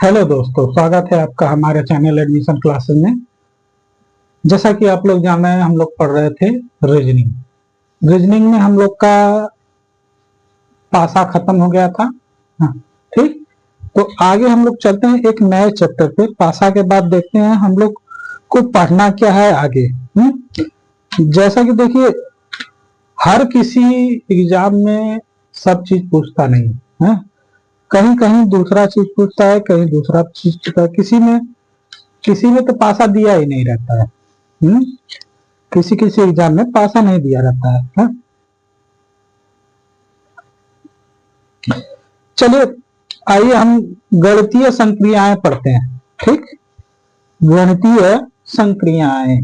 Hello दोस्तों, स्वागत है आपका हमारे चैनल एडमिशन क्लासेस में। जैसा कि आप लोग जान रहे हैं, हम लोग पढ़ रहे थे रीजनिंग में हम लोग का पासा खत्म हो गया था। हाँ, ठीक। तो आगे हम लोग चलते हैं एक नए चैप्टर पे। पासा के बाद देखते हैं हम लोग को पढ़ना क्या है आगे। जैसा कि देखिए, हर किसी एग्जाम में सब चीज पूछता नहीं है। कहीं कहीं दूसरा चीज पूछता है, कहीं दूसरा चीज पूछता है। किसी में तो पासा दिया ही नहीं रहता है। किसी किसी एग्जाम में पासा नहीं दिया रहता है। चलिए, आइए हम गणितीय संक्रियाएं पढ़ते हैं। ठीक, गणितीय संक्रियाएं।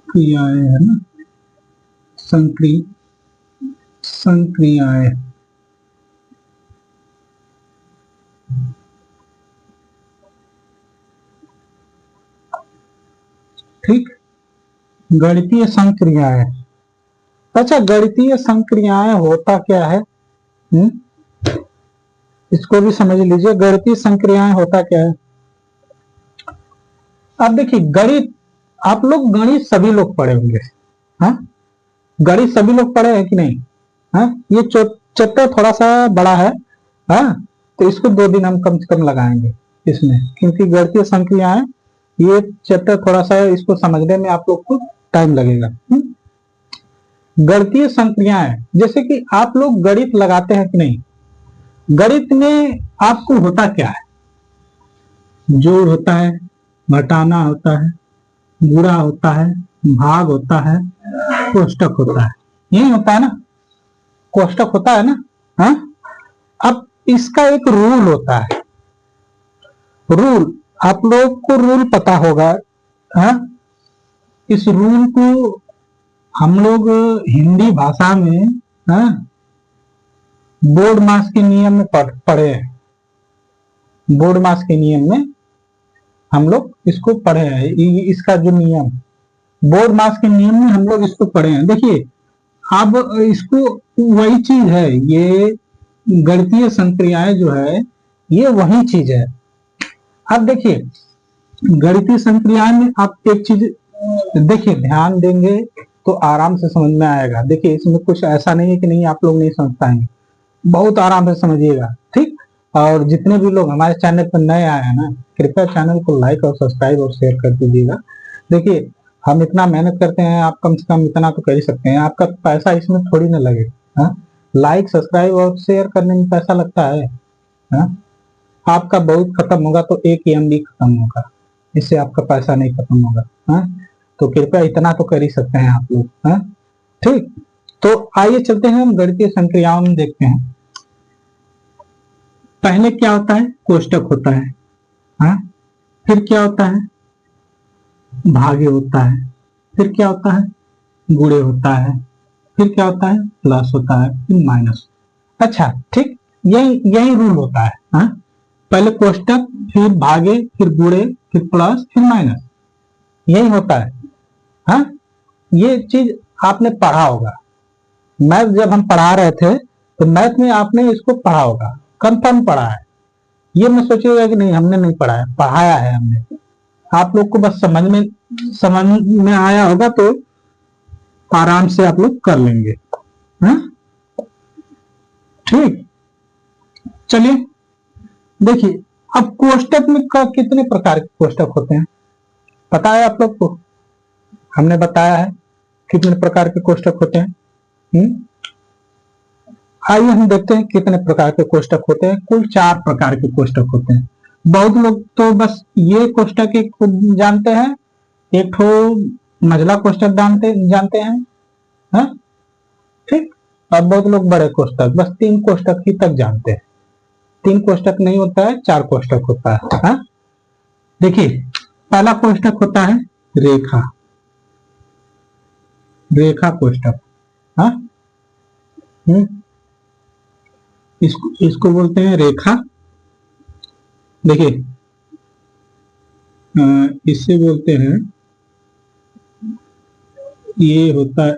क्रियाएं है ना, संक्रियाएं। ठीक, गणितीय संक्रियाएं। अच्छा, गणितीय संक्रियाएं होता क्या है? इसको भी समझ लीजिए, गणितीय संक्रियाएं होता क्या है। अब देखिए, गणित, आप लोग गणित सभी लोग पढ़े होंगे। हाँ, गणित सभी लोग पढ़े हैं कि नहीं? हाँ, ये चैप्टर थोड़ा सा बड़ा है। हाँ, तो इसको 2 दिन हम कम से कम लगाएंगे इसमें, क्योंकि गणितीय संक्रियाएं, ये चैप्टर थोड़ा सा, इसको समझने में आप लोग को टाइम लगेगा। गणितीय संक्रियाएं, जैसे कि आप लोग गणित लगाते हैं कि नहीं? गणित में आपको होता क्या है? जोड़ होता है, घटाना होता है, गुणा होता है, भाग होता है, कोष्टक होता है। यही होता है ना, कोष्टक होता है ना। हाँ, अब इसका एक रूल होता है। रूल, आप लोग को रूल पता होगा। हाँ, इस रूल को हम लोग हिंदी भाषा में, हाँ, बोर्ड मास के नियम में पढ़े हैं। बोर्ड मास के नियम में हम लोग इसको पढ़े हैं। इसका जो नियम, बोर्ड मास के नियम में हम लोग इसको पढ़े हैं। देखिए, अब इसको, वही चीज है ये, गणितीय संक्रियाएं जो है, ये वही चीज है। अब देखिए, गणितीय संक्रियाएं में आप एक चीज देखिए, ध्यान देंगे तो आराम से समझ में आएगा। देखिए, इसमें कुछ ऐसा नहीं है कि नहीं आप लोग नहीं समझ पाएंगे, बहुत आराम से समझिएगा। ठीक, और जितने भी लोग हमारे चैनल पर नए आए हैं ना, कृपया चैनल को लाइक और सब्सक्राइब और शेयर कर दीजिएगा। देखिए, हम इतना मेहनत करते हैं, आप कम से कम इतना तो कर ही सकते हैं। आपका पैसा इसमें थोड़ी ना लगेगा। लाइक, सब्सक्राइब और शेयर करने में पैसा लगता है। आपका बहुत खत्म होगा तो 1 MB खत्म होगा, इससे आपका पैसा नहीं खत्म होगा। तो कृपया इतना तो कर ही सकते हैं आप लोग। ठीक, तो आइए चलते हैं, हम गणितीय संक्रियाओं में देखते हैं। पहले क्या होता है? कोष्टक होता है। फिर क्या होता है? भागे होता है। फिर क्या होता है? गुणे होता है। फिर क्या होता है? प्लस होता है, फिर माइनस। अच्छा, ठीक, यही रूल होता है। पहले कोष्टक, फिर भागे, फिर गुणे, फिर प्लस, फिर माइनस, यही होता है। ये चीज आपने पढ़ा होगा। मैथ जब हम पढ़ा रहे थे तो मैथ में आपने इसको पढ़ा होगा, कंफर्म पढ़ा है। ये मैं सोचिएगा कि नहीं हमने नहीं पढ़ा है, पढ़ाया है हमने। आप लोग को बस समझ में आया होगा तो आराम से आप लोग कर लेंगे। ठीक, चलिए देखिए, अब कोष्टक में कितने प्रकार के कोष्टक होते हैं पता है आप लोग को? हमने बताया है कितने प्रकार के कोष्टक होते हैं। आइए हम देखते हैं कितने प्रकार के कोष्टक होते हैं। कुल 4 प्रकार के कोष्टक होते हैं। बहुत लोग तो बस ये कोष्टक एक जानते हैं, एक ठो मझला कोष्टक जानते हैं। ठीक, और बहुत लोग बड़े कोष्टक, बस 3 कोष्टक ही तक जानते हैं। 3 कोष्टक नहीं होता है, 4 कोष्टक होता है। हाँ, देखिए पहला कोष्टक होता है रेखा, रेखा कोष्टक। हाँ, इसको बोलते हैं रेखा। देखिए इससे बोलते हैं, ये होता है,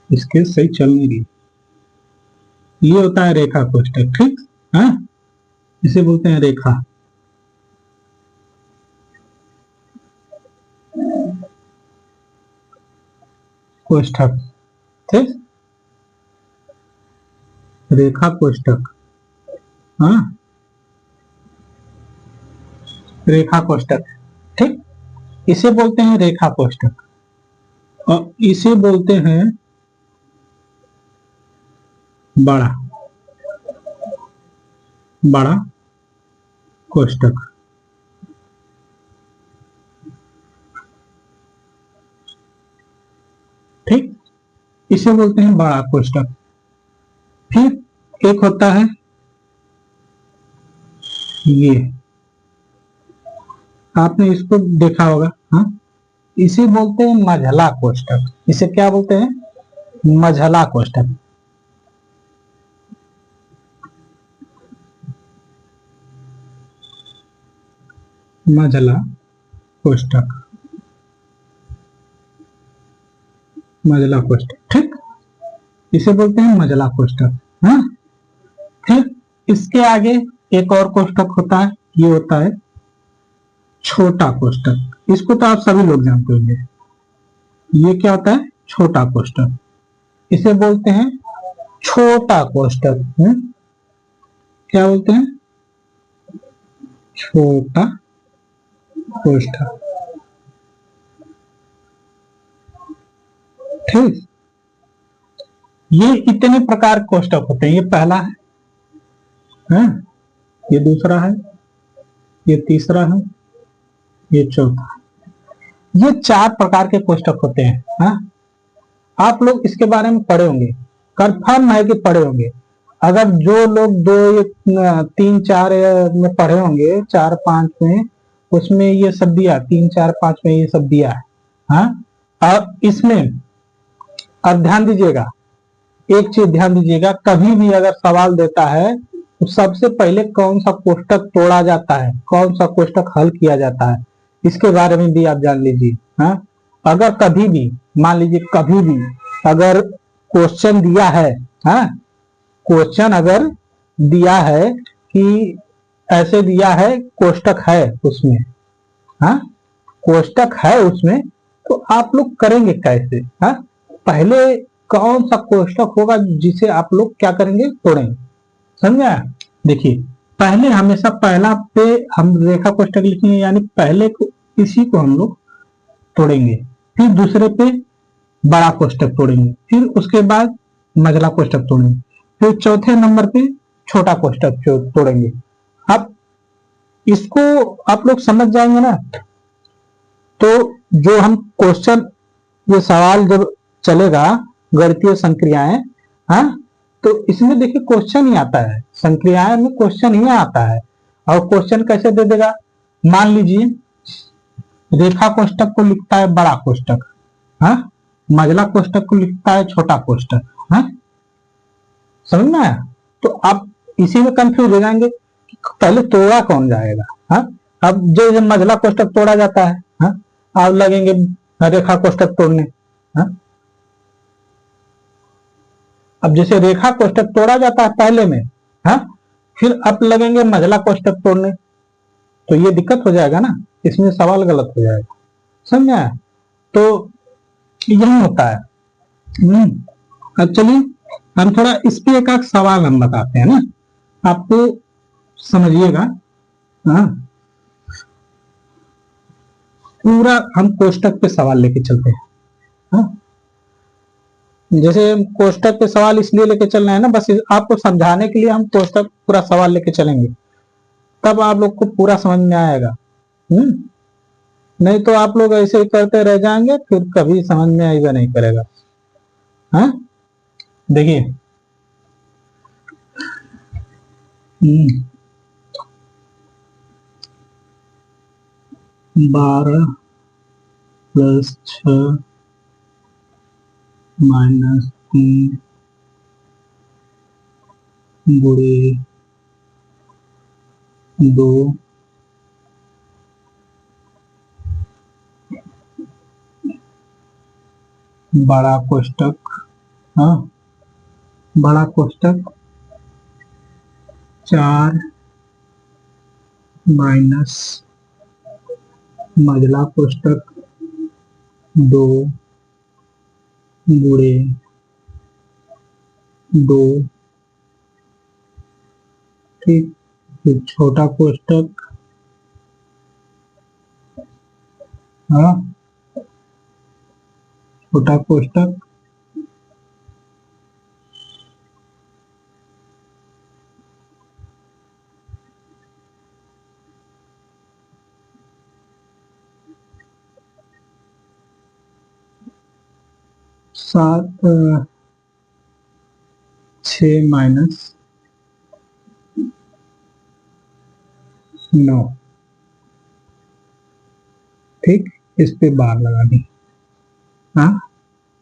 इसके सही चल नहीं रही, ये होता है रेखा कोष्टक। ठीक, हाँ, इसे बोलते हैं रेखा कोष्ठक। ठीक, रेखा कोष्ठक। हाँ, रेखा कोष्ठक। ठीक, इसे बोलते हैं रेखा कोष्ठक और इसे बोलते हैं बड़ा, बड़ा कोष्ठक। ठीक, इसे बोलते हैं बड़ा कोष्ठक। फिर एक होता है ये, आपने इसको देखा होगा। हाँ, इसे बोलते हैं मझला कोष्ठक। इसे क्या बोलते हैं? मझला कोष्ठक। मझला कोष्ठक, मझला कोष्ठक। ठीक, इसे बोलते हैं मझला कोष्ठक। हाँ, फिर इसके आगे एक और कोष्ठक होता है, ये होता है छोटा कोष्ठक। इसको तो आप सभी लोग जानते होंगे। ये क्या होता है? छोटा कोष्ठक। इसे बोलते हैं छोटा कोष्ठक। क्या बोलते हैं? छोटा कोष्ठक। ठीक, ये इतने प्रकार कोष्ठक होते हैं। ये पहला है, ये दूसरा है, ये तीसरा है, ये चौथा। ये 4 प्रकार के कोष्ठक होते हैं। हाँ, आप लोग इसके बारे में पढ़े होंगे, कंफर्म है कि पढ़े होंगे। अगर जो लोग 2 3 4 में पढ़े होंगे, 4 5 में, उसमें ये सब दिया, 3 4 5 में ये सब दिया है। हाँ, और इसमें अब ध्यान दीजिएगा, एक चीज ध्यान दीजिएगा, कभी भी अगर सवाल देता है तो सबसे पहले कौन सा कोष्ठक तोड़ा जाता है, कौन सा कोष्ठक हल किया जाता है, इसके बारे में भी आप जान लीजिए। हाँ, अगर कभी भी, मान लीजिए कभी भी अगर क्वेश्चन दिया है, हाँ, क्वेश्चन अगर दिया है कि ऐसे दिया है, कोष्ठक है उसमें, हाँ, कोष्ठक है उसमें, तो आप लोग करेंगे कैसे? हाँ, पहले कौन सा कोष्ठक होगा जिसे आप लोग क्या करेंगे? तोड़ेंगे। समझा? देखिए, पहले हमेशा पहला पे हम रेखा कोष्ठक लिखेंगे, यानी पहले को, इसी को हम लोग तोड़ेंगे। फिर दूसरे पे बड़ा कोष्ठक तोड़ेंगे, फिर उसके बाद मझला कोष्ठक तोड़ेंगे, फिर चौथे नंबर पे छोटा कोष्ठक तोड़ेंगे। अब इसको आप लोग समझ जाएंगे ना, तो जो हम क्वेश्चन, ये सवाल जब चलेगा गणितीय संक्रियाएं, हाँ, तो इसमें देखिए क्वेश्चन ही आता है, संक्रियाएं में क्वेश्चन ही आता है। और क्वेश्चन कैसे दे देगा? मान लीजिए रेखा कोष्ठक को लिखता है बड़ा कोष्ठक, हाँ, मझला कोष्ठक को लिखता है छोटा कोष्ठक। हाँ, समझ में आया? तो आप इसी में कंफ्यूज हो जाएंगे कि पहले तोड़ा कौन जाएगा। हाँ, अब जो मझला कोष्ठक तोड़ा जाता है, हाँ, आप लगेंगे रेखा कोष्ठक तोड़ने। हाँ, अब जैसे रेखा कोष्ठक तोड़ा जाता है पहले में, हाँ, फिर आप लगेंगे मझला कोष्ठक तोड़ने, तो ये दिक्कत हो जाएगा ना, इसमें सवाल गलत हो जाएगा। समझा? तो यही होता है। अब चलिए हम थोड़ा इस पे एक सवाल हम बताते हैं ना, आपको समझिएगा। हाँ, पूरा हम कोष्ठक पे सवाल लेके चलते हैं। हाँ, जैसे कोष्ठक पे सवाल इसलिए लेके चल रहे हैं ना, बस आपको समझाने के लिए हम कोष्ठक पूरा सवाल लेके चलेंगे, तब आप लोग को पूरा समझ में आएगा। नहीं तो आप लोग ऐसे ही करते रह जाएंगे, फिर कभी समझ में आएगा नहीं करेगा। हाँ, देखिए 12 प्लस 6 माइनस 3 गुणे 2 बड़ा कोष्टक, हाँ बड़ा कोष्टक 4 माइनस मझला कोष्टक 2 गुणे 2, ठीक। फिर छोटा कोष्टक, हाँ छोटा कोष्टक 6 माइनस 9, ठीक। इस पे बार लगा दी, हाँ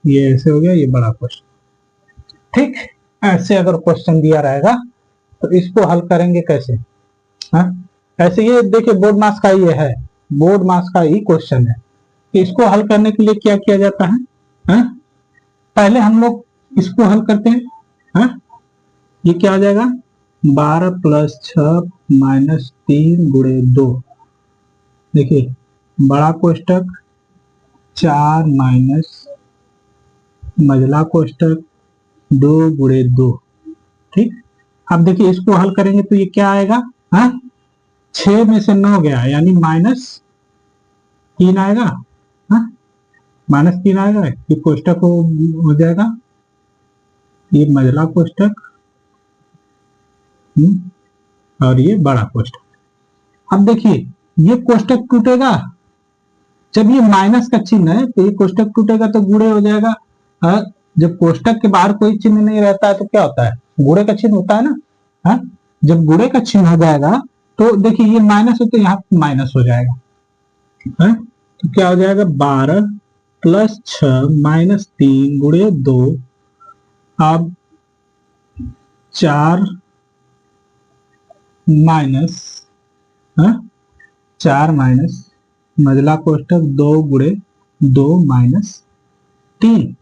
ये ऐसे हो गया, ये बड़ा क्वेश्चन, ठीक। ऐसे अगर क्वेश्चन दिया रहेगा तो इसको हल करेंगे कैसे, हाँ ऐसे ये देखिए बोर्ड मास का ये है, बोर्ड मास का ही क्वेश्चन है। तो इसको हल करने के लिए क्या किया जाता है, हाँ पहले हम लोग इसको हल करते हैं, हाँ ये क्या आ जाएगा 12 प्लस 6 माइनस 3 गुणे 2, देखिए बड़ा कोष्टक 4 माइनस मझला कोष्टक 2 गुणे 2, ठीक। अब देखिए इसको हल करेंगे तो ये क्या आएगा, हाँ 6 में से 9 गया यानी -3 आएगा, हाँ -3 आएगा, ये कोष्टक हो जाएगा, ये मझला कोष्टक और ये बड़ा कोष्टक। अब देखिए ये कोष्टक टूटेगा, जब ये माइनस का चिन्ह है तो ये कोष्टक टूटेगा तो गुणे हो जाएगा, जब कोष्टक के बाहर कोई चिन्ह नहीं रहता है तो क्या होता है, गुणे का चिन्ह होता है ना, हाँ जब गुणे का चिन्ह हो जाएगा तो देखिए ये माइनस हो तो यहाँ माइनस हो जाएगा, है तो क्या हो जाएगा 12 प्लस 6 माइनस 3 गुणे 2, अब 4 माइनस 4 माइनस मझला कोष्टक 2 गुणे 2 माइनस 3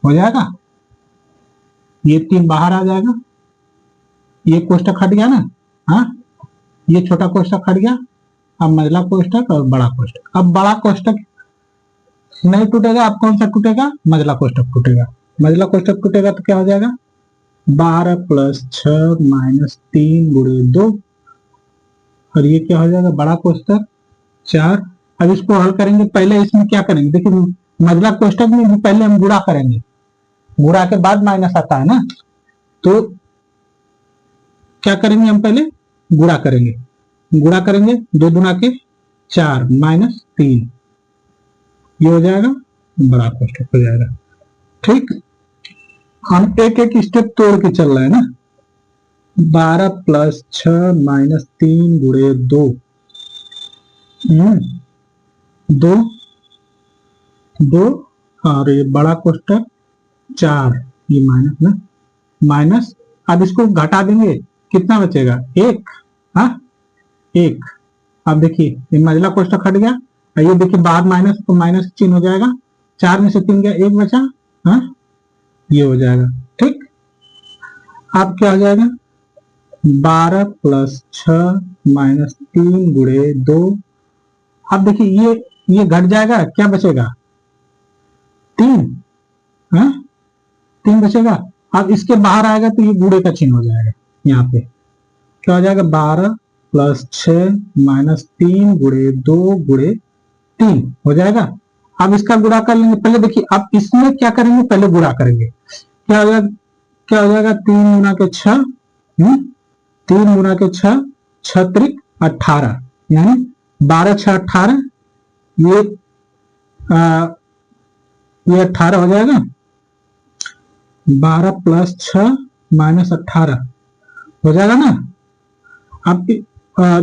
हो जाएगा, ये 3 बाहर आ जाएगा, ये कोष्टक हट गया ना, हाँ ये छोटा कोष्टक हट गया, अब मझला कोष्टक और बड़ा कोष्टक। अब बड़ा कोष्टक नहीं टूटेगा, अब कौन सा टूटेगा, मझला कोष्टक टूटेगा, मझला कोष्टक टूटेगा तो क्या हो जाएगा 12 प्लस 6 माइनस 3 गुणे 2, और ये क्या हो जाएगा बड़ा कोष्टक 4। अब इसको हल करेंगे, पहले इसमें क्या करेंगे, देखिए मझला कोष्टक में भी पहले हम गुणा करेंगे, गुणा के बाद माइनस आता है ना, तो क्या करेंगे हम पहले गुणा करेंगे, गुणा करेंगे 2 दूना के 4 माइनस 3, ये हो जाएगा बड़ा कोष्टक हो जाएगा, ठीक। हम एक एक स्टेप तोड़ के चल रहे हैं ना, 12 प्लस 6 माइनस 3 गुणे 2, 2 2 और ये बड़ा कोष्टक 4, ये माइनस ना माइनस, अब इसको घटा देंगे कितना बचेगा 1, हाँ 1। अब देखिए ये मझला कोष्टक हट गया, ये देखिए बाहर माइनस तो माइनस चिन्ह हो जाएगा, 4 में से 3 गया 1 बचा, हाँ ये हो जाएगा, ठीक। अब क्या हो जाएगा 12 प्लस 6 माइनस 3 गुणे 2, अब देखिए ये घट जाएगा, क्या बचेगा 3, हाँ 3 बचेगा। अब इसके बाहर आएगा तो ये गुणे का चिन्ह हो जाएगा, यहाँ पे क्या हो जाएगा 12 प्लस 6 माइनस 3 गुणे 2 गुणे 3 हो जाएगा। अब इसका गुणा कर लेंगे, पहले देखिए अब इसमें क्या करेंगे, पहले गुणा करेंगे, क्या हो जाएगा 3 गुना के 6, 3 गुना के 6, 6 त्रिक 18, यानी 12 6 18, ये 18 हो जाएगा, 12 प्लस 6 माइनस 18 हो जाएगा ना, आप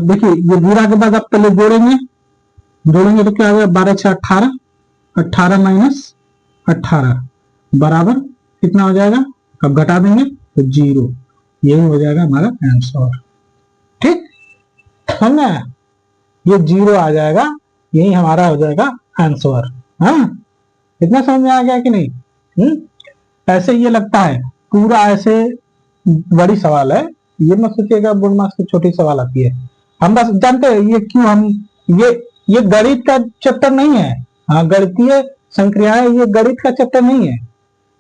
देखिए ये बुरा के बाद आप पहले जोड़ेंगे तो क्या होगा, 12 6 18, 18 माइनस 18 बराबर कितना हो जाएगा, अब घटा देंगे तो 0। यही हो जाएगा हमारा आंसर। ठीक, समझ आया, ये 0 आ जाएगा, यही हमारा हो जाएगा आंसर। हाँ, इतना समझ में आ गया कि नहीं? ऐसे ये लगता है पूरा ऐसे बड़ी सवाल है, ये मत सोचिएगा बोर्ड मार्क्स की छोटी सवाल आती है। हम बस जानते हैं ये क्यों, हम ये गणित का चैप्टर नहीं है। हाँ, गणितीय संक्रियाएं ये गणित का चैप्टर नहीं है,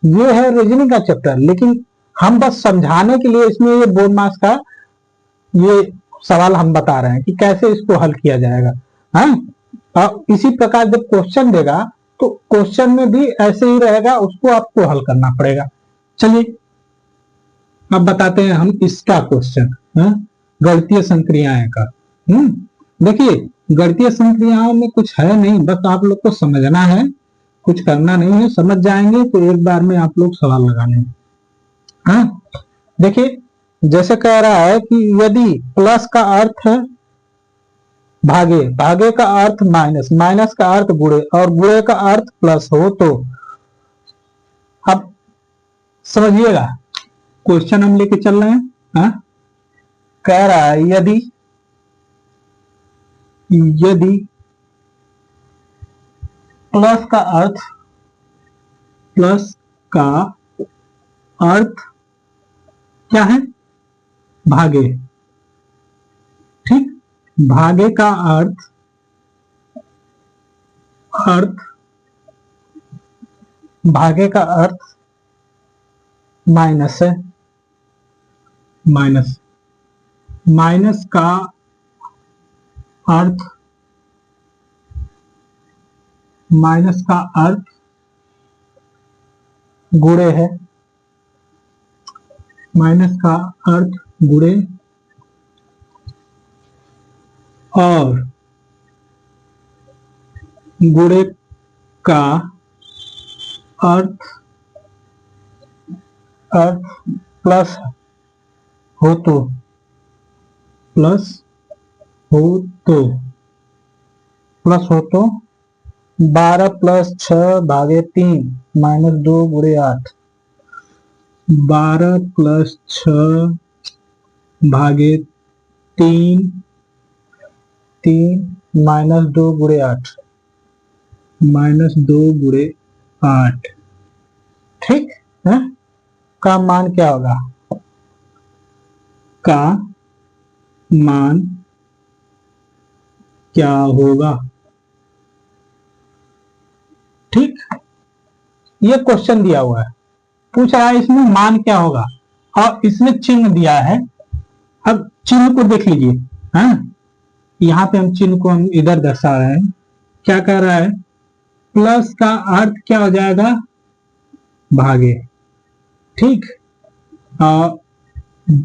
ये है रीजनिंग का चैप्टर। लेकिन हम बस समझाने के लिए इसमें ये बोर्ड मार्क्स का ये सवाल हम बता रहे हैं कि कैसे इसको हल किया जाएगा। हाँ, इसी प्रकार जब क्वेश्चन देगा तो क्वेश्चन में भी ऐसे ही रहेगा, उसको आपको हल करना पड़ेगा। चलिए अब बताते हैं हम इसका क्वेश्चन, गणितीय संक्रियाएं का। देखिए गणितीय संक्रियाओं में कुछ है नहीं, बस आप लोग को समझना है, कुछ करना नहीं है। समझ जाएंगे तो एक बार में आप लोग सवाल लगा लेंगे। हाँ, देखिए जैसे कह रहा है कि यदि प्लस का अर्थ है भागे, भागे का अर्थ माइनस, माइनस का अर्थ गुणे और गुणे का अर्थ प्लस हो तो, अब समझिएगा क्वेश्चन हम लेके चल रहे हैं। हाँ? कह रहा है यदि प्लस का अर्थ क्या है, भागे। ठीक, भागे का भागे का अर्थ माइनस है, माइनस का अर्थ गुणे है, माइनस का अर्थ गुणे और गुणे का अर्थ प्लस हो तो, 12 + 6 भागे 3 -2 गुणे 8, 12 + 6 भागे 3 -2 गुणे 8, -2 गुणे 8। ठीक है, का मान क्या होगा, का मान क्या होगा। ठीक, ये क्वेश्चन दिया हुआ है, पूछ रहा है इसमें मान क्या होगा और इसमें चिन्ह दिया है। अब चिन्ह को देख लीजिए। हाँ, यहां पे हम चिन्ह को हम इधर दर्शा रहे हैं। क्या कह रहा है, प्लस का अर्थ क्या हो जाएगा, भागे। ठीक, और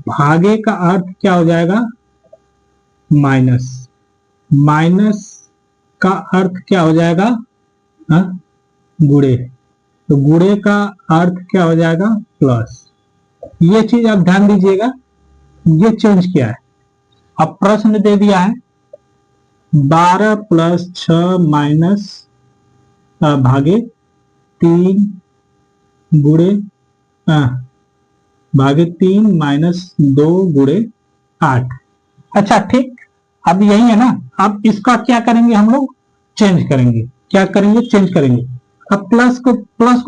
भागे का अर्थ क्या हो जाएगा, माइनस। माइनस का अर्थ क्या हो जाएगा, गुणे। तो गुणे का अर्थ क्या हो जाएगा, प्लस। ये चीज आप ध्यान दीजिएगा, ये चेंज किया है। अब प्रश्न दे दिया है 12 + 6 माइनस भागे 3 गुणे भागे 3 -2 गुणे 8। अच्छा ठीक, अब यही है ना। अब इसका क्या करेंगे हम लोग, चेंज करेंगे। क्या करेंगे, चेंज करेंगे। अब प्लस को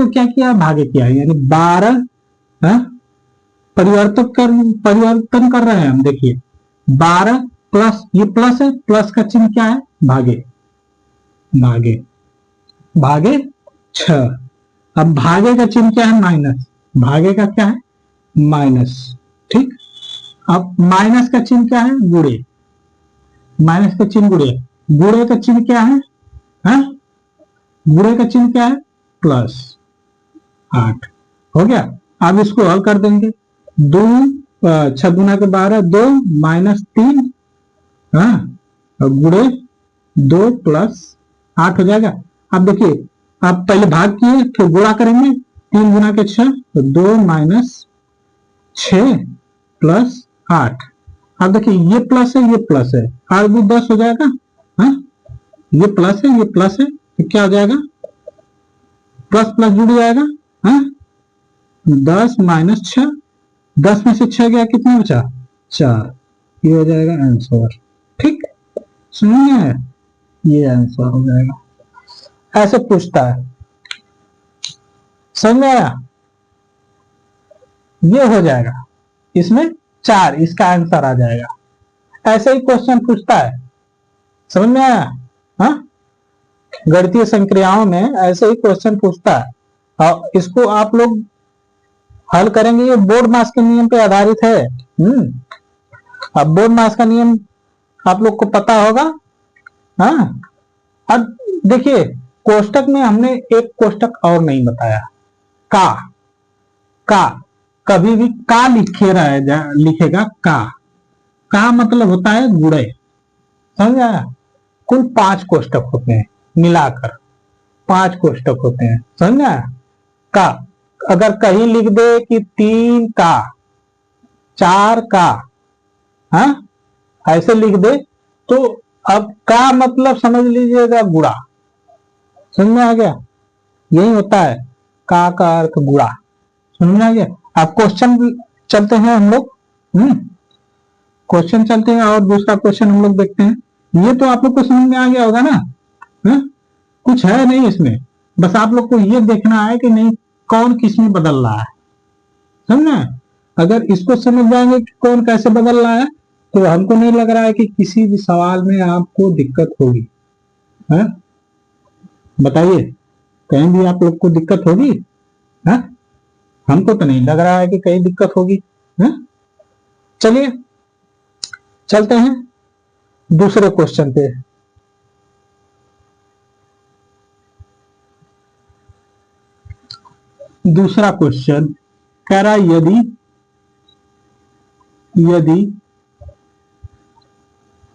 क्या किया, भागे किया, यानी 12 परिवर्तन कर रहे हैं हम। देखिए 12 प्लस, ये प्लस है, प्लस का चिन्ह क्या है, भागे, भागे 6। अब भागे का चिन्ह क्या है, माइनस, भागे का क्या है, माइनस। ठीक, अब माइनस का चिन्ह क्या है, गुणे, माइनस का चिन्ह गुणे, गुणे का चिन्ह क्या है, गुणे का चिन्ह क्या है, +8। हो गया। अब इसको हल कर देंगे, 2 6 गुना के 12, 2 -3 गुणे 2 + 8 हो जाएगा। अब देखिए, आप पहले भाग किए फिर गुणा करेंगे, 3 गुना के 6 तो 2 - 6 + 8 अब देखिए ये प्लस है, ये प्लस है, और भी 10 हो जाएगा। हाँ, ये प्लस है, ये प्लस है, तो क्या हो जाएगा, प्लस प्लस जुड़ जाएगा। हाँ, 10 माइनस 6, 10 में से 6 गया, कितना बचा, 4। ये हो जाएगा आंसर। ठीक, सुनिए, ये आंसर हो जाएगा। ऐसे पूछता है, समझ में आया, ये हो जाएगा, इसमें 4, इसका आंसर आ जाएगा। ऐसे ही क्वेश्चन पूछता है, समझ में आया। हाँ, गणितीय संक्रियाओं में ऐसे ही क्वेश्चन पूछता है, और इसको आप लोग हल करेंगे। ये बोर्ड मास के नियम पे आधारित है। अब बोर्ड मास का नियम आप लोग को पता होगा। हाँ, अब देखिए, कोष्टक में हमने एक कोष्टक और नहीं बताया, का कभी भी का लिखेगा। का मतलब होता है गुणे, समझ आया। कुल 5 कोष्टक होते हैं, मिलाकर 5 कोष्टक होते हैं, समझ आया। का अगर कहीं लिख दे कि 3 का, 4 का, हाँ, ऐसे लिख दे, तो अब का मतलब समझ लीजिएगा गुणा, समझ में आ गया। यही होता है का अर्थ गुणा, समझ में आ गया। अब क्वेश्चन चलते हैं हम लोग, क्वेश्चन चलते हैं, और दूसरा क्वेश्चन हम लोग देखते हैं। ये तो आप लोग को समझ में आ गया होगा ना। कुछ है नहीं इसमें, बस आप लोग को ये देखना है कि नहीं कौन किस में बदल रहा है, समझना। अगर इसको समझ जाएंगे कि कौन कैसे बदल रहा है, तो हमको नहीं लग रहा है कि किसी भी सवाल में आपको दिक्कत होगी। बताइए, कहीं भी आप लोग को दिक्कत होगी? है, हमको तो नहीं लग रहा है कि कहीं दिक्कत होगी। चलिए चलते हैं दूसरे क्वेश्चन पे। दूसरा क्वेश्चन कह रहा है, यदि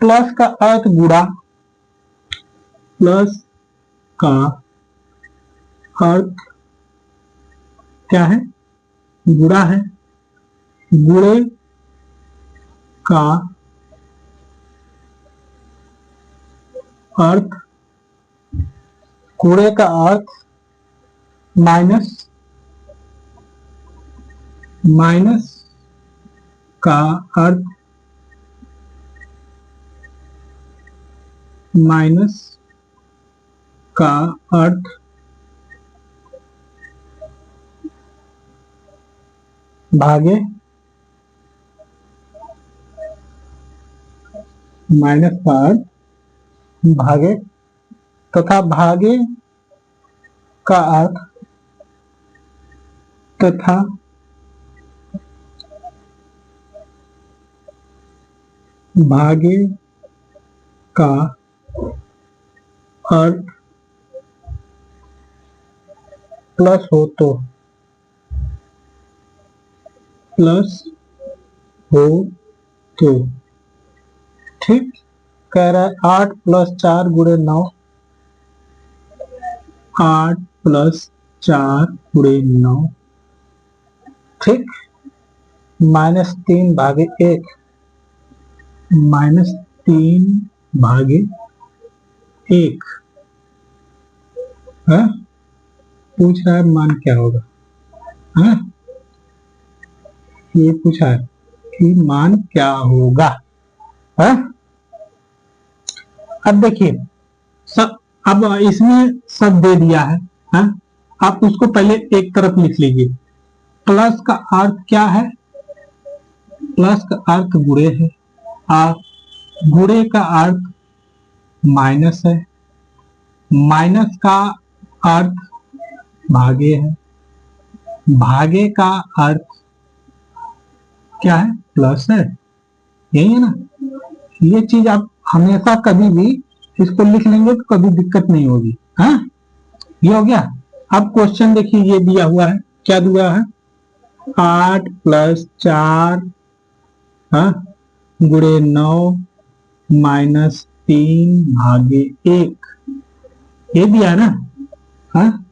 प्लस का अर्थ गुणा, प्लस का अर्थ क्या है, गुणा है, गुणे का अर्थ, गुणे का अर्थ माइनस का अर्थ, माइनस का अर्थ भागे, माइनस का अर्थ भागे तथा भागे का अर्थ तथा भागे का अर्थ प्लस हो तो, प्लस हो तो। ठीक, कह रहा है 8 + 4 × 9, 8 + 4 × 9, ठीक, -3 भागे 1, -3 भागे 1 है। पूछ रहा है मान क्या होगा, है? ये पूछा है कि मान क्या होगा, है? अब देखिए, सब अब इसमें सब दे दिया है? आप उसको पहले एक तरफ लिख लीजिए। प्लस का अर्थ क्या है, प्लस का अर्थ गुणे है, और गुणे का अर्थ माइनस है, माइनस का अर्थ भागे है, भागे का अर्थ क्या है, प्लस है। यही है ना। ये चीज आप हमेशा कभी भी इसको लिख लेंगे तो कभी दिक्कत नहीं होगी। हाँ, ये हो गया। अब क्वेश्चन देखिए, ये दिया हुआ है, क्या दिया है, 8 + 4 गुणे 9 -3 भागे 1, ये दिया है ना। हाँ,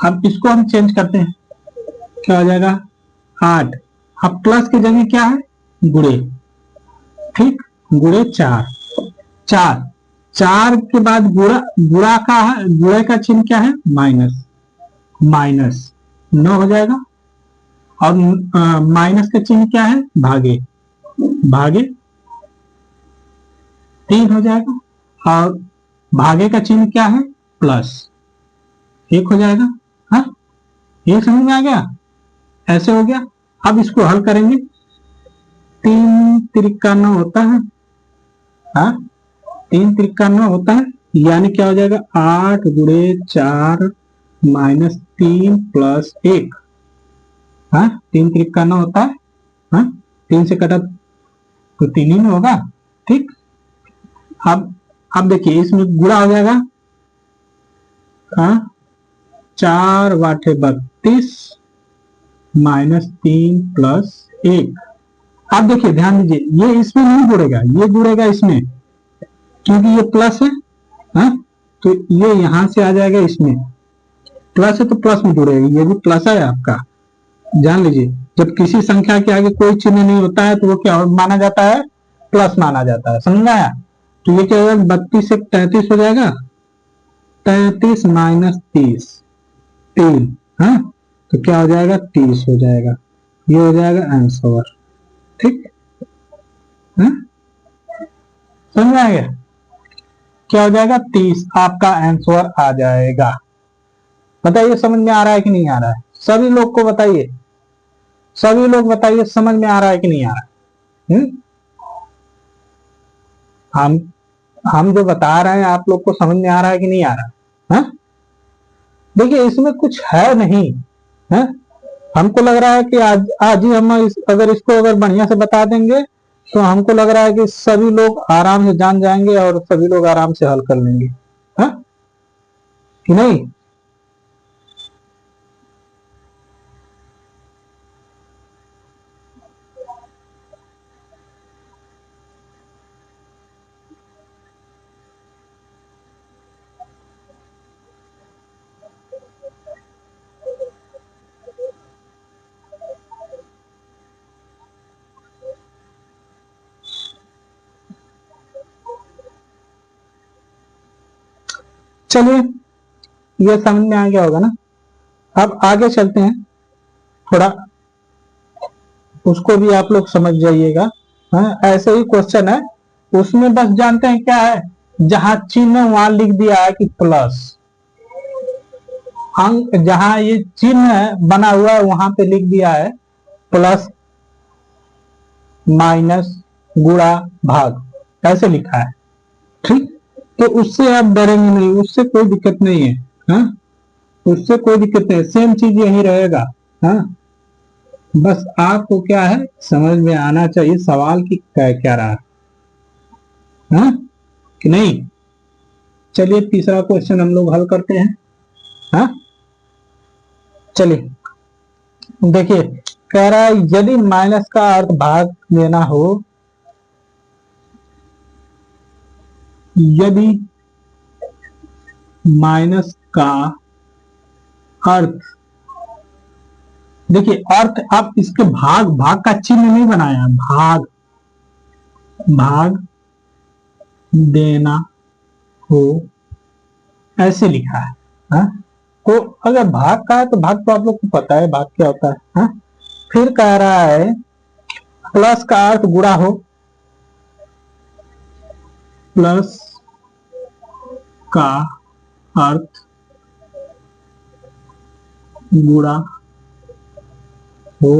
अब इसको हम चेंज करते हैं, क्या हो जाएगा, 8। अब प्लस की जगह क्या है, गुणे, ठीक, गुणे 4, 4, 4 के बाद गुणा, गुणा का है, गुणे का चिन्ह क्या है, माइनस, माइनस 9 हो जाएगा। और माइनस का चिन्ह क्या है, भागे, भागे 3 हो जाएगा। और भागे का चिन्ह क्या है, प्लस 1 हो जाएगा। हाँ, ये समझ में आ गया, ऐसे हो गया। अब इसको हल करेंगे, 3 त्रिका 9 होता है, हाँ 3 त्रिका 9 होता है, यानी क्या हो जाएगा, 8 गुणे 4 माइनस 3 प्लस 1, हाँ 3 त्रिका 9 होता है, हाँ 3 से कटा तो 3 ही में होगा। ठीक, अब देखिए इसमें गुणा हो जाएगा, हाँ 4 वाठे 32 माइनस 3 प्लस 1। अब देखिए ध्यान दीजिए, ये इसमें नहीं जुड़ेगा, ये जुड़ेगा इसमें, क्योंकि ये प्लस है, हाँ तो ये यहां से आ जाएगा इसमें, प्लस है तो प्लस में जुड़ेगा, ये भी प्लस है आपका, जान लीजिए। जब किसी संख्या के आगे कोई चिन्ह नहीं होता है तो वो क्या माना जाता है, प्लस माना जाता है, समझ आया। तो ये क्या होगा, 32 से 33 हो जाएगा, 33 माइनस 30 3, हाँ तो क्या हो जाएगा, 30 हो जाएगा, ये हो जाएगा आंसर। ठीक है, समझ आ गया, क्या हो जाएगा, 30 आपका आंसर आ जाएगा। बताइए समझ में आ रहा है कि नहीं आ रहा है, सभी लोग को बताइए, सभी लोग बताइए समझ में आ रहा है कि नहीं आ रहा है। हम हम जो बता रहे हैं आप लोग को समझ में आ रहा है कि नहीं आ रहा है। देखिए इसमें कुछ है नहीं है, हमको लग रहा है कि आज ही हम अगर इसको अगर बढ़िया से बता देंगे तो हमको लग रहा है कि सभी लोग आराम से जान जाएंगे और सभी लोग आराम से हल कर लेंगे, है कि नहीं। चलिए ये समझ में आ गया होगा ना। अब आगे चलते हैं, थोड़ा उसको भी आप लोग समझ जाइएगा। हाँ ऐसे ही क्वेश्चन है, उसमें बस जानते हैं क्या है, जहां चिन्ह वहां लिख दिया है कि प्लस, अंक जहां ये चिन्ह बना हुआ है वहां पे लिख दिया है प्लस माइनस गुणा भाग, ऐसे लिखा है। ठीक, तो उससे आप डरेंगे नहीं, उससे कोई दिक्कत नहीं है, हाँ उससे कोई दिक्कत नहीं, सेम चीज यही रहेगा। हाँ बस आपको क्या है समझ में आना चाहिए सवाल की क्या रहा, हाँ कि नहीं। चलिए तीसरा क्वेश्चन हम लोग हल करते हैं। हाँ चलिए देखिए, कह रहा है यदि माइनस का अर्थ भाग लेना हो, यदि माइनस का अर्थ, देखिए अर्थ, आप इसके भाग, भाग का चिन्ह नहीं बनाया, भाग, भाग देना हो ऐसे लिखा है। हाँ तो अगर भाग का है तो भाग तो आप लोग को पता है भाग क्या होता है। हाँ फिर कह रहा है प्लस का अर्थ गुणा हो, प्लस का अर्थ गुणा हो,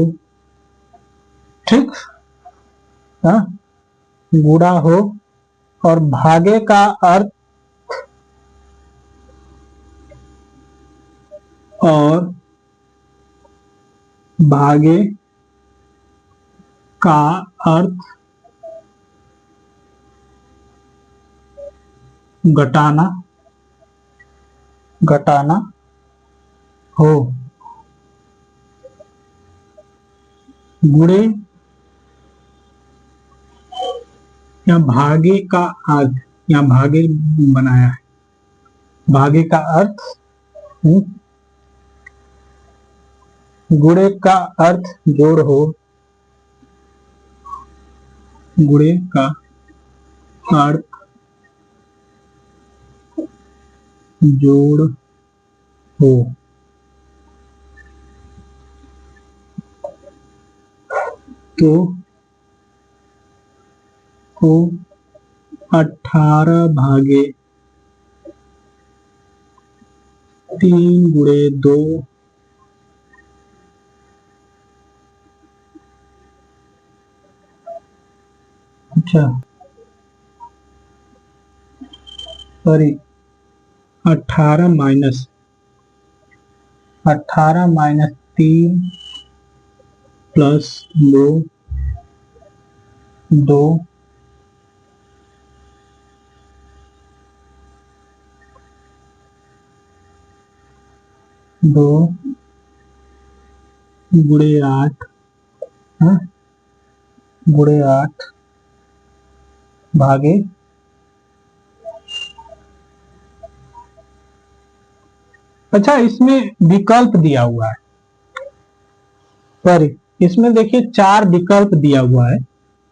ठीक, हाँ गुणा हो, और भागे का अर्थ, और भागे का अर्थ घटाना, घटाना हो, गुणे या भागे का अर्थ, या भागे बनाया है, भागे का अर्थ, गुणे का अर्थ जोड़ हो, गुणे का अर्थ जोड़ हो तो को 18/3 × 2। अच्छा सॉरी 18 - 3 + 2 2 2 गुणे 8 गुणे 8 भागे। अच्छा इसमें विकल्प दिया हुआ है, सॉरी इसमें देखिए 4 विकल्प दिया हुआ है,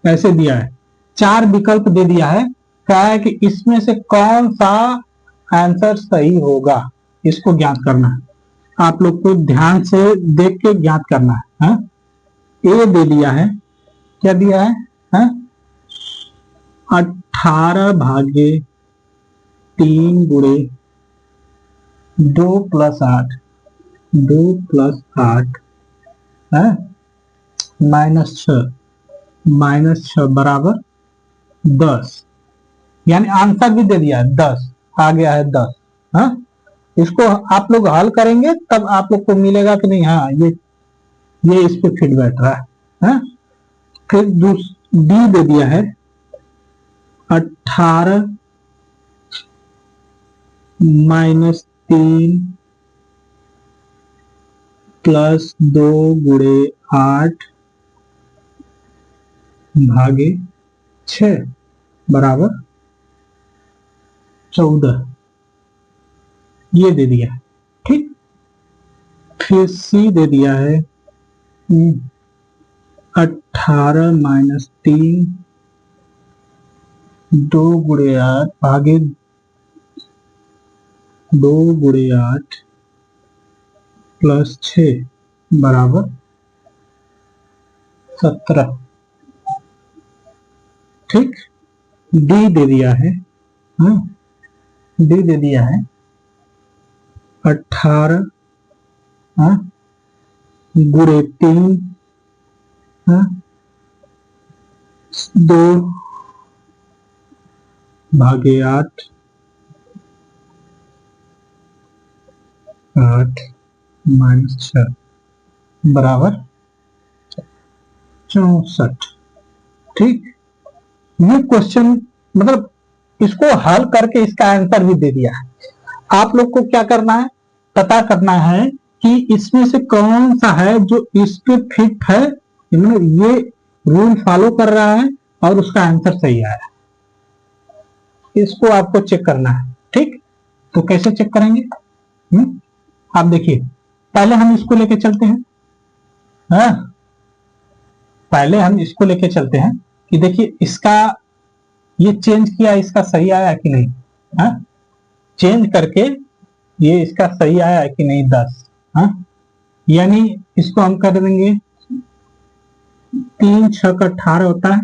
ऐसे दिया है 4 विकल्प दे दिया है, कहा है कि इसमें से कौन सा आंसर सही होगा, इसको ज्ञात करना है। आप लोग को ध्यान से देख के ज्ञात करना है, ए दे दिया है, क्या दिया है 18/3 × 2 + 8 2 + 8 है -6 बराबर 10, यानी आंसर भी दे दिया है 10, आ गया है 10। हाँ इसको आप लोग हल करेंगे तब आप लोग को मिलेगा कि नहीं, हाँ ये इस पे फिट बैठ रहा है। फिर डी दे दिया है 18 - 3 + 2 × 8 भागे 6 बराबर 14, ये दे दिया है। ठीक, फिर सी दे दिया है 18 - 3 2 × 8 भागे 2 × 8 + 6 बराबर 17। ठीक, डी दे दिया है, डी दे दिया है 18 × 3 2 भागे 8 - 6 बराबर 64। ठीक, ये क्वेश्चन मतलब इसको हल करके इसका आंसर भी दे दिया है। आप लोग को क्या करना है, पता करना है कि इसमें से कौन सा है जो इस पे फिट है, ये रूल फॉलो कर रहा है और उसका आंसर सही आया, इसको आपको चेक करना है। ठीक, तो कैसे चेक करेंगे, आप देखिए पहले हम इसको लेके चलते हैं। पहले हम इसको लेके चलते हैं कि देखिए इसका ये चेंज किया, इसका सही आया कि नहीं, चेंज करके ये इसका सही आया कि नहीं 10, यानी इसको हम कर देंगे 3 × 6 = 18 होता है,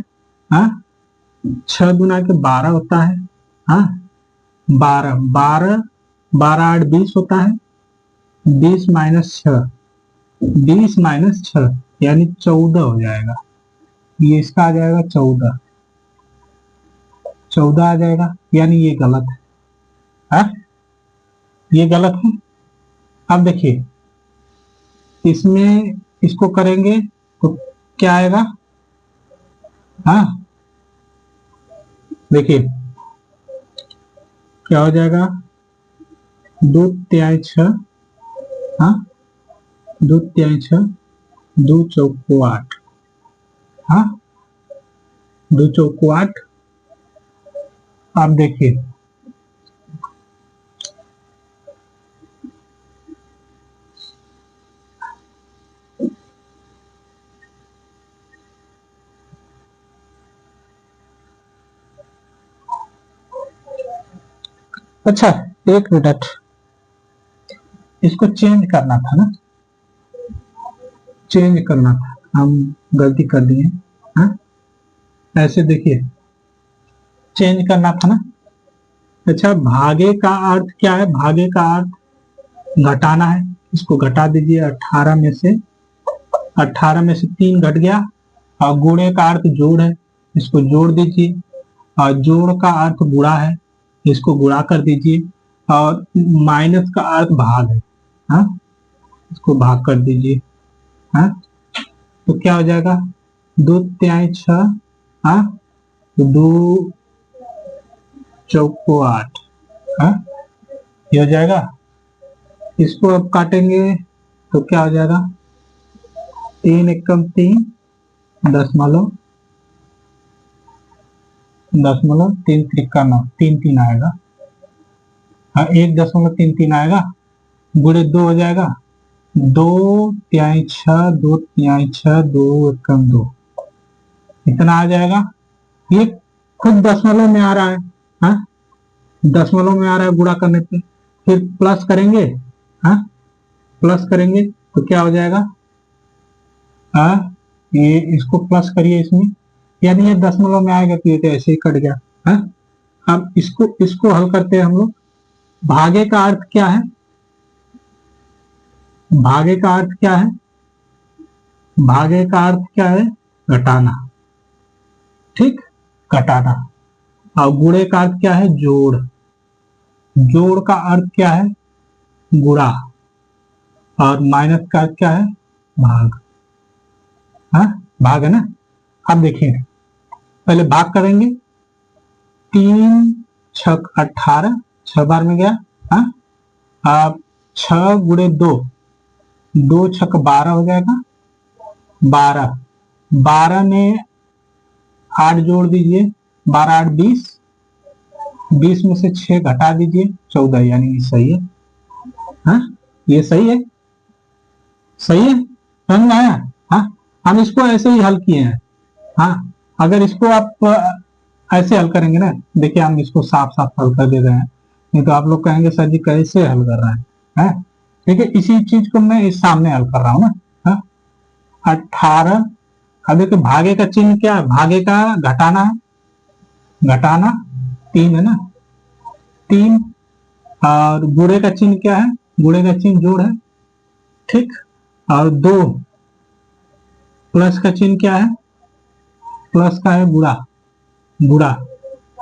6 × 12 होता है, 12 12 12 8 20 होता है, 20 - 6 20 - 6 यानी 14 हो जाएगा, ये इसका आ जाएगा 14 आ जाएगा, यानी ये गलत है, ये गलत है। अब देखिए इसमें इसको करेंगे तो क्या आएगा, देखिए क्या हो जाएगा 2 तिहाई 6, 2 तिहाई 6 2 चौको 8, 2 चौको 8। आप देखिए अच्छा, एक मिनट, इसको चेंज करना था ना, चेंज करना था, हम गलती कर दिए। हाँ, ऐसे देखिए, चेंज करना था ना। अच्छा, भागे का अर्थ क्या है? भागे का अर्थ घटाना है, इसको घटा दीजिए। 18 में से 3 घट गया। और गुणे का अर्थ जोड़ है, इसको जोड़ दीजिए। और जोड़ का अर्थ गुणा है, इसको गुणा कर दीजिए। और माइनस का अर्थ भाग है, हाँ, इसको भाग कर दीजिए। हाँ, तो क्या हो जाएगा? 2 तिहाई 6, हाँ, 2 चौको 8, हाँ, ये हो जाएगा। इसको अब काटेंगे तो क्या हो जाएगा? 3 एकम 3 दशमलव 3 त्रिका 9, 3 आएगा। हाँ, 1.33 आएगा। गुणे 2 हो जाएगा, 2 तिहाई 6, 2 तिहाई 6, 2 एकम 2, इतना आ जाएगा। ये खुद दशमलव में आ रहा है, हाँ, दशमलव में आ रहा है गुणा करने पे। फिर प्लस करेंगे, हाँ, प्लस करेंगे तो क्या हो जाएगा? हाँ, ये इसको प्लस करिए इसमें, यानी ये दशमलव में आएगा तो ये तो ऐसे ही कट गया। हाँ, अब इसको हल करते हैं हम लोग। भागे का अर्थ क्या है? भागे का अर्थ क्या है? भागे का अर्थ क्या है? घटाना, ठीक, घटाना। और गुणे का अर्थ क्या है? जोड़। जोड़ का अर्थ क्या है? गुणा। और माइनस का अर्थ क्या है? भाग। हाँ, भाग है ना। अब देखिए, पहले भाग करेंगे। 3 छक 18, 6 बार में गया। हाँ, अब 6 गुणे 2, 2 छक 12 हो जाएगा। 12, 12 में 8 जोड़ दीजिए, 12 8 20, 20 में से 6 घटा दीजिए, 14, यानी ये सही है। हाँ, ये सही है, सही है, समझ में आया? हाँ, हम इसको ऐसे ही हल किए हैं। हाँ, अगर इसको आप ऐसे हल करेंगे ना, देखिए हम इसको साफ साफ हल कर दे रहे हैं, नहीं तो आप लोग कहेंगे सर जी कैसे हल कर रहे हैं। ठीक है, इसी चीज को मैं इस सामने हल कर रहा हूँ ना। हाँ, 18, अब देखिए भागे का चिन्ह क्या है? भागे का घटाना है, घटाना 3 है ना, 3। और गुणे का चिन्ह क्या है? गुणे का चिन्ह जोड़ है, ठीक। और 2, प्लस का चिन्ह क्या है? प्लस का है गुणा, गुणा।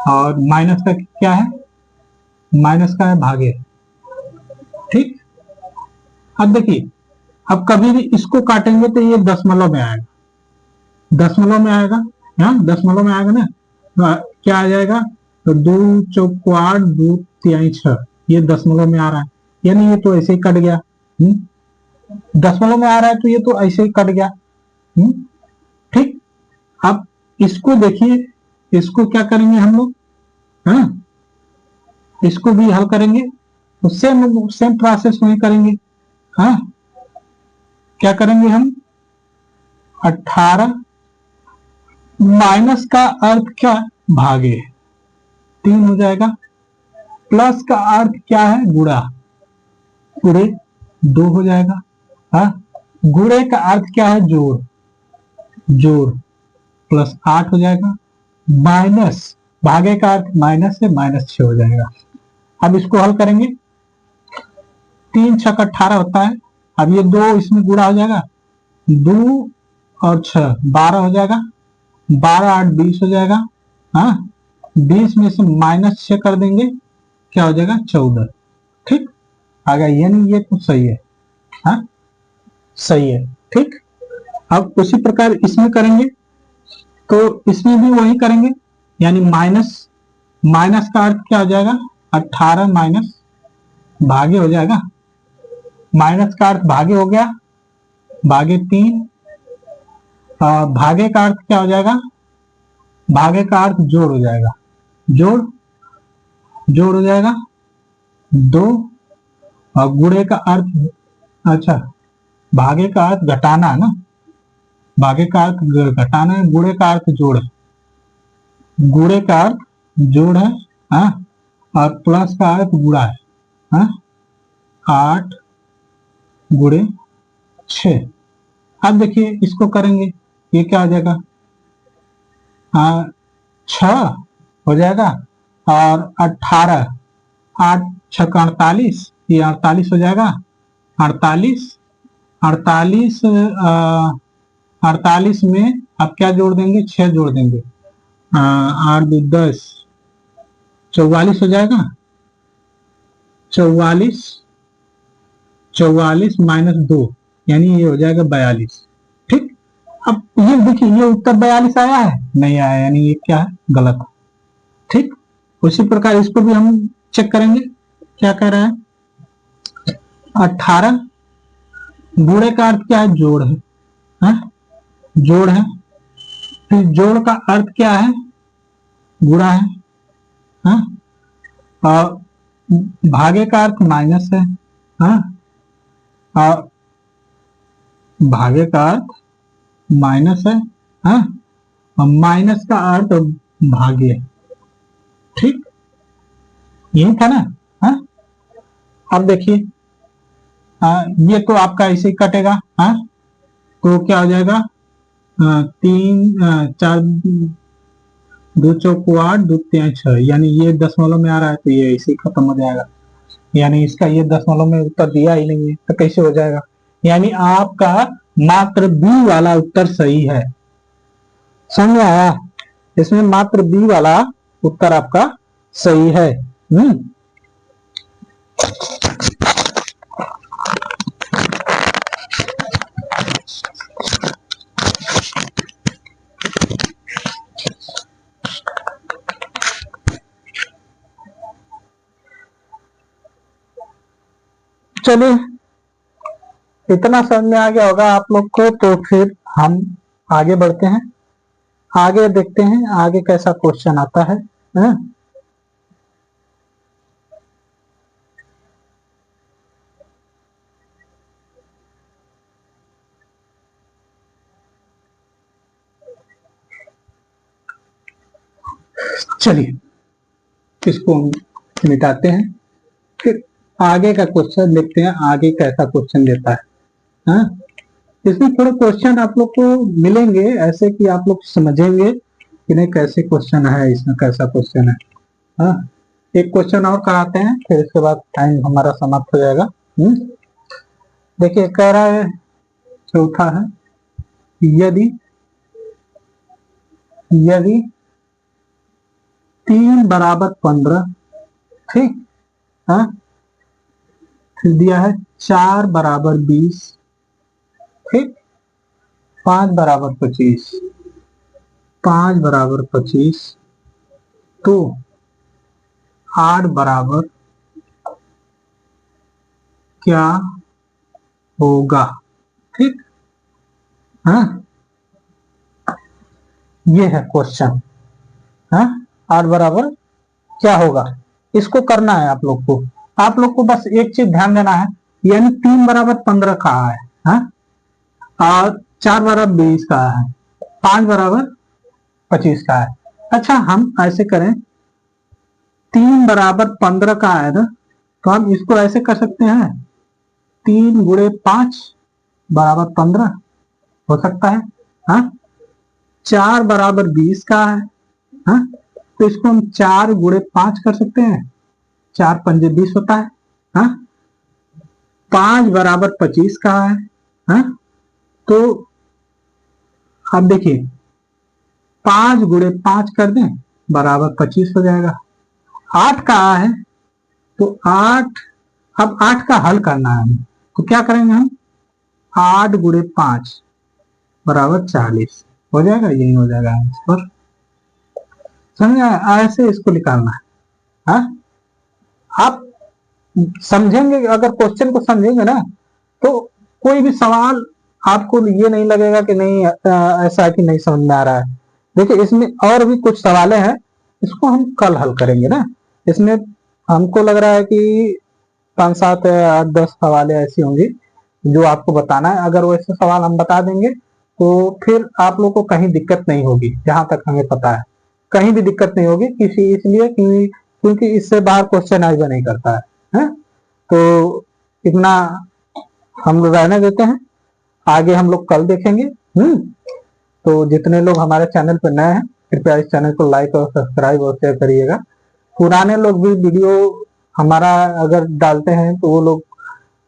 और माइनस का क्या है? माइनस का है भागे, ठीक। अब देखिए, अब कभी भी इसको काटेंगे तो ये दशमलव में आएगा, दशमलव में आएगा, हाँ, दशमलव में आएगा ना। क्या आ जाएगा? तो 2 चौको 8, 2 तिहाई 6, ये दशमलव में आ रहा है, यानी ये तो ऐसे ही कट गया। दशमलव में आ रहा है तो ये तो ऐसे ही कट गया, ठीक। अब इसको देखिए, इसको क्या करेंगे हम लोग? हाँ, इसको भी हल करेंगे तो सेम सेम प्रोसेस में करेंगे। हाँ, क्या करेंगे हम? 18, माइनस का अर्थ क्या? भागे, 3 हो जाएगा। प्लस का अर्थ क्या है? गुणा, गुणे 2 हो जाएगा। हाँ, गुणे का अर्थ क्या है? जोड़, जोड़ प्लस 8 हो जाएगा। माइनस, भागे का अर्थ माइनस है, -6 हो जाएगा। अब इसको हल करेंगे, 3 छक 18 होता है। अब ये 2 इसमें गुणा हो जाएगा, 2 और 6 12 हो जाएगा, 12 8 20 हो जाएगा। हाँ, 20 में से -6 कर देंगे, क्या हो जाएगा? 14, ठीक आ गया, यानी ये तो सही है। हाँ, सही है, ठीक। अब उसी प्रकार इसमें करेंगे तो इसमें भी वही करेंगे, यानी माइनस, माइनस का अर्थ क्या हो जाएगा? 18 माइनस भागे हो जाएगा, माइनस का अर्थ भागे हो गया, भागे 3। भागे का अर्थ क्या हो जाएगा? भागे का अर्थ जोड़ हो जाएगा, जोड़, जोड़ हो जाएगा 2। और गुणे का अर्थ, अच्छा, भागे का अर्थ घटाना है ना, भागे का अर्थ घटाना है, गुणे का अर्थ जोड़ है, गुणे का अर्थ जोड़ है। हाँ, और प्लस का अर्थ गुणा है, हाँ? 8 गुणे 6। अब देखिए इसको करेंगे, ये क्या हो जाएगा, 6 हो जाएगा और 18, 8 6 48, ये 48 हो जाएगा। 48 48 48 में आप क्या जोड़ देंगे, 6 जोड़ देंगे, 8 2 10, 44 हो जाएगा। 44 44 -2 यानी ये हो जाएगा 42। ठीक, अब ये देखिए ये उत्तर 42 आया है, नहीं आया, यानी ये क्या है, गलत है। ठीक, उसी प्रकार इसको भी हम चेक करेंगे, क्या कह रहा है, 18 गुणे का अर्थ क्या है, जोड़ है, हाँ? जोड़ है, फिर जोड़ का अर्थ क्या है, गुणा है, हाँ? और भागे का अर्थ माइनस है, हाँ? और भागे का अर्थ माइनस है, हाँ? और माइनस का अर्थ भागे। ठीक, यही था ना, हाँ? अब देखिए ये तो आपका ऐसे ही कटेगा, हाँ? तो क्या हो जाएगा, 3 4 2 चौको 8 2 3 6, यानी ये दशमलव में आ रहा है तो ये ऐसे ही खत्म हो जाएगा, यानी इसका ये दशमलव में उत्तर दिया ही नहीं है तो कैसे हो जाएगा, यानी आपका मात्र बी वाला उत्तर सही है। समझ आया, इसमें मात्र बी वाला उत्तर आपका सही है। चलिए, इतना समझ में आ गया होगा आप लोग को, तो फिर हम आगे बढ़ते हैं, आगे देखते हैं आगे कैसा क्वेश्चन आता है, हाँ? चलिए इसको हम मिटाते हैं, फिर आगे का क्वेश्चन देखते हैं, आगे कैसा क्वेश्चन देता है, हाँ? इसमें थोड़े क्वेश्चन आप लोग को मिलेंगे ऐसे कि आप लोग समझेंगे कि नहीं कैसे क्वेश्चन है, इसमें कैसा क्वेश्चन है, हाँ? एक क्वेश्चन और कराते हैं, फिर इसके बाद टाइम हमारा समाप्त हो जाएगा। देखिए कह रहा है, चौथा है, यदि 3 बराबर 15, ठीक, हाँ? फिर दिया है 4 बराबर 20, ठीक, 5 बराबर 25, 5 बराबर 25, तो 8 बराबर क्या होगा, ठीक, हाँ? ये है क्वेश्चन, हाँ? 8 बराबर क्या होगा, इसको करना है आप लोग को। आप लोग को बस एक चीज ध्यान देना है, यानी 3 बराबर 15 कहा है, हाँ? और 4 बराबर 20 कहा है, 5 बराबर 25 का है। अच्छा हम ऐसे करें, 3 बराबर 15 का है ना, तो हम इसको ऐसे कर सकते हैं, 3 गुणे 5 बराबर 15 हो सकता है, हाँ? 4 बराबर 20 का है, हाँ? तो इसको हम 4 गुणे 5 कर सकते हैं, 4 पंजे 20 होता है, हाँ? 5 बराबर 25 का है, हाँ? तो अब देखिए 5 गुणे 5 कर दें बराबर 25 हो जाएगा। 8 का है तो 8, अब 8 का हल करना है हमें, तो क्या करेंगे हम, 8 गुणे 5 बराबर 40 हो जाएगा, यही हो जाएगा आंसर। समझ आया, ऐसे इसको निकालना है, हाँ? आप समझेंगे, अगर क्वेश्चन को समझेंगे ना तो कोई भी सवाल आपको ये नहीं लगेगा कि नहीं ऐसा कि नहीं समझ में आ रहा है। देखिए इसमें और भी कुछ सवालें हैं, इसको हम कल हल करेंगे ना, इसमें हमको लग रहा है कि 5 7 8 10 सवालें ऐसी होंगी जो आपको बताना है। अगर वैसे सवाल हम बता देंगे तो फिर आप लोग को कहीं दिक्कत नहीं होगी, जहां तक हमें पता है कहीं भी दिक्कत नहीं होगी, किसी इसलिए कि क्योंकि इससे बाहर क्वेश्चन आइजा नहीं करता है? तो इतना हम लोग रहने देते हैं, आगे हम लोग कल देखेंगे। तो जितने लोग हमारे चैनल पर नए हैं, कृपया इस चैनल को लाइक और सब्सक्राइब और शेयर करिएगा। पुराने लोग भी वीडियो हमारा अगर डालते हैं तो वो लोग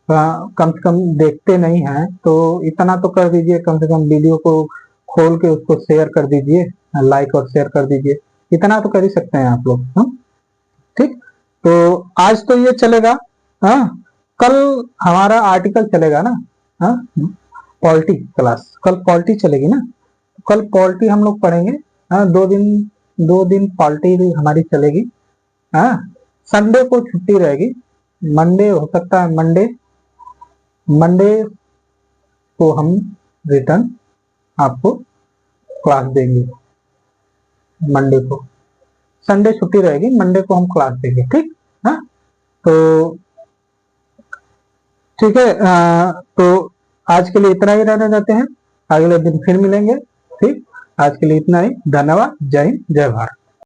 कम से कम देखते नहीं हैं, तो इतना तो कर दीजिए, कम से कम वीडियो को खोल के उसको शेयर कर दीजिए, लाइक और शेयर कर दीजिए, इतना तो कर ही सकते हैं आप लोग। ठीक, तो आज तो ये चलेगा। हाँ, कल हमारा आर्टिकल चलेगा ना। हाँ, पॉलिटी क्लास, कल पॉलिटी चलेगी ना, कल पॉलिटी हम लोग पढ़ेंगे। हाँ, 2 दिन पॉलिटी हमारी चलेगी। हाँ, संडे को छुट्टी रहेगी, मंडे हो सकता है, मंडे को हम रिटर्न आपको क्लास देंगे। मंडे को, संडे छुट्टी रहेगी, मंडे को हम क्लास देंगे। ठीक, हाँ, तो ठीक है। तो आज के लिए इतना ही रहने देते हैं, अगले दिन फिर मिलेंगे। ठीक, आज के लिए इतना ही। धन्यवाद। जय हिंद, जय भारत।